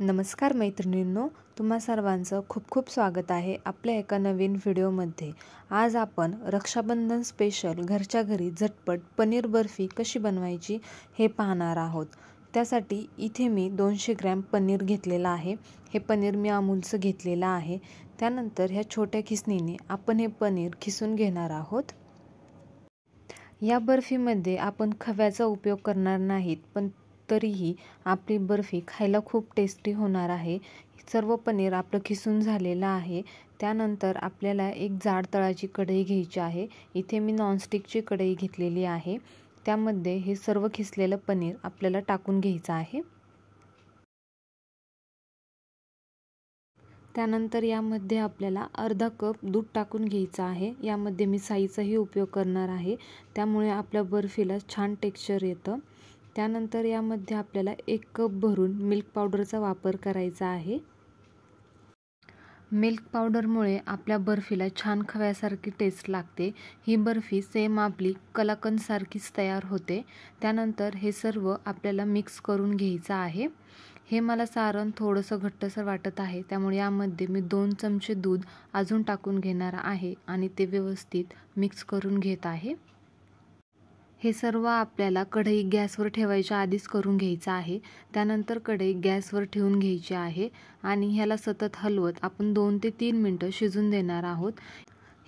नमस्कार मैत्रिणींनो, तुम्हा सर्वांचं खूप खूप स्वागत आहे आपल्या एका नवीन व्हिडिओमध्ये। आज आपण रक्षाबंधन स्पेशल घरच्या घरी झटपट पनीर बर्फी कशी बनवायची हे पाहणार आहोत। त्यासाठी इथे मी 200 ग्रॅम पनीर घेतलेला आहे। हे पनीर मी अमूलचं घेतलेलं आहे। त्यानंतर ह्या छोट्या खिसणीने आपण हे पनीर खिसून घेणार आहोत। या बर्फीमध्ये आपण खव्याचा उपयोग करणार नाहीत, पण तरीही आपली बर्फी खायला खूप टेस्टी होणार आहे। सर्व पनीर आपलं खिसून झालेलं आहे। त्यानंतर आपल्याला एक जाड तळाची कढई घ्यायची आहे। इथे मी नॉनस्टिकची कढई घेतलेली आहे। त्यामध्ये हे सर्व खिसलेलं पनीर आपल्याला टाकून घ्यायचं आहे। त्यानंतर यामध्ये आपल्याला अर्धा कप दूध टाकून घ्यायचं आहे। यामध्ये मी साईचाही उपयोग करणार आहे, त्यामुळे आपल्या बर्फीला छान टेक्स्चर येतं। त्यानंतर यामध्ये आपल्याला 1 कप भरून मिल्क पावडरचा वापर करायचा आहे। मिल्क पावडरमुळे आपल्या बर्फीला छान खव्यासारखी टेस्ट लागते। ही बर्फी सेम आपली कलाकंदसारखीच तयार होते। त्यानंतर हे सर्व आपल्याला मिक्स करून घ्यायचं आहे। हे मला सारण थोडंसं घट्टसर वाटत आहे, त्यामुळे यामध्ये मी 2 चमचे दूध अजून टाकून घेणार आहे आणि ते व्यवस्थित मिक्स करून घेत आहे। हे सर्व आपल्याला कढई गॅसवर ठेवायच्या आधीच करून घ्यायचं आहे। त्यानंतर कढई गॅसवर ठेवून घ्यायची आहे आणि ह्याला सतत हलवत आपण 2 ते 3 मिनिटं शिजून देणार आहोत।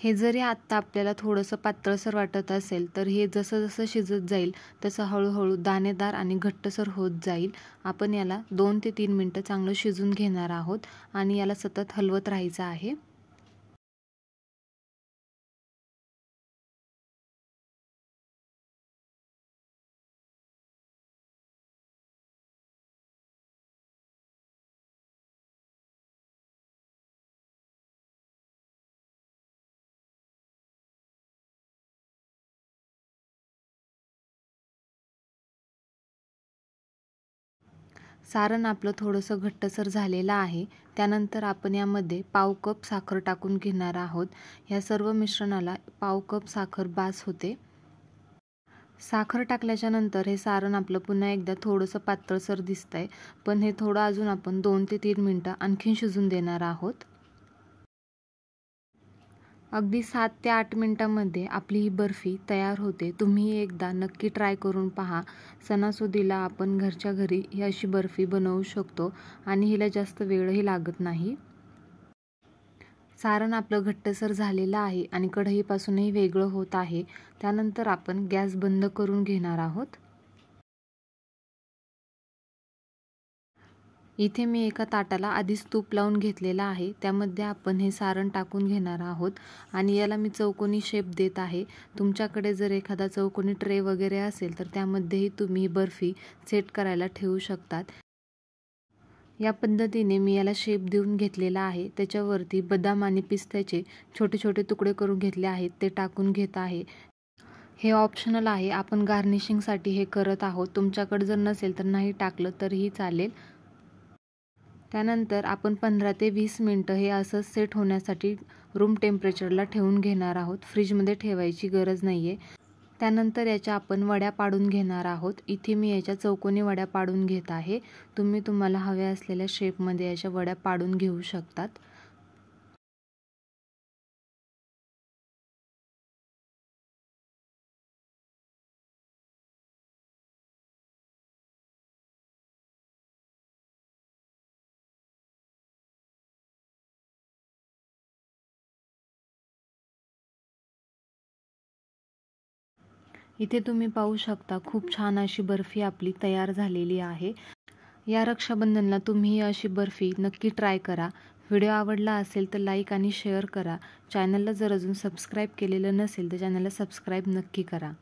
हे जरी आत्ता आपल्याला थोडंसं पातळसर वाटत असेल, तर हे जसं जसं शिजत जाईल तसं हळूहळू दाणेदार आणि घट्टसर होत जाईल। आपण याला 2 ते 3 मिनिटं चांगलं शिजून घेणार आहोत आणि याला सतत हलवत राहायचं आहे। सारण आपलं थोडंसं घट्टसर झालेलं आहे। त्यानंतर आपण यामध्ये पाव कप साखर टाकून घेणार आहोत। या सर्व मिश्रणाला पाव कप साखर बास होते। साखर टाकल्याच्या नंतर हे सारण आपलं पुन्हा एकदा थोडंसं पातळसर दिसतंय, पण हे थोडं अजून आपण 2 ते 3 मिनिटं आणखीन शिजून देणार आहोत। अगदी 7 ते 8 मिनिटांमध्ये आपली ही बर्फी तयार होते। तुम्ही एकदा नक्की ट्राय करून पहा। सणासुदीला आपण घरच्या घरी ही अशी बर्फी बनवू शकतो आणि हिला जास्त वेळही लागत नाही। सारण आपलं घट्टसर झालेलं आहे आणि कढईपासूनही वेगळं होत आहे। त्यानंतर आपण गॅस बंद करून घेणार आहोत। इथे मी एका ताटाला आधीच तूप लावून घेतलेला आहे। त्यामध्ये आपण हे सारण टाकून घेणार आहोत आणि याला मी चौकोनी शेप देत आहे। तुमच्याकडे जर एखादा चौकोनी ट्रे वगैरे असेल, तर त्यामध्येही तुम्ही ही बर्फी सेट करायला ठेवू शकतात। या पद्धतीने मी याला शेप देऊन घेतलेला आहे। त्याच्यावरती बदाम आणि पिस्त्याचे छोटे छोटे तुकडे करून घेतले आहेत, ते टाकून घेत आहे। हे ऑप्शनल आहे, आपण गार्निशिंगसाठी हे करत आहोत। तुमच्याकडे जर नसेल तर नाही टाकलं तरीही चालेल। त्यानंतर आपण 15 ते 20 मिनिटं हे असं सेट होण्यासाठी रूम टेम्परेचरला ठेवून घेणार आहोत। फ्रीजमध्ये ठेवायची गरज नाही आहे। त्यानंतर याच्या आपण वड्या पाडून घेणार आहोत। इथे मी याच्या चौकोनी वड्या पाडून घेत आहे। तुम्ही तुम्हाला हव्या असलेल्या शेपमध्ये याच्या वड्या पाडून घेऊ शकतात। इथे तुम्ही पाहू शकता, खूप छान अशी बर्फी आपली तयार झालेली आहे। या रक्षाबंधनला तुम्ही ही अशी बर्फी नक्की ट्राय करा। व्हिडिओ आवडला असेल तर लाईक आणि शेअर करा। चॅनलला जर अजून सबस्क्राईब केलेलं नसेल तर चॅनलला सबस्क्राईब नक्की करा।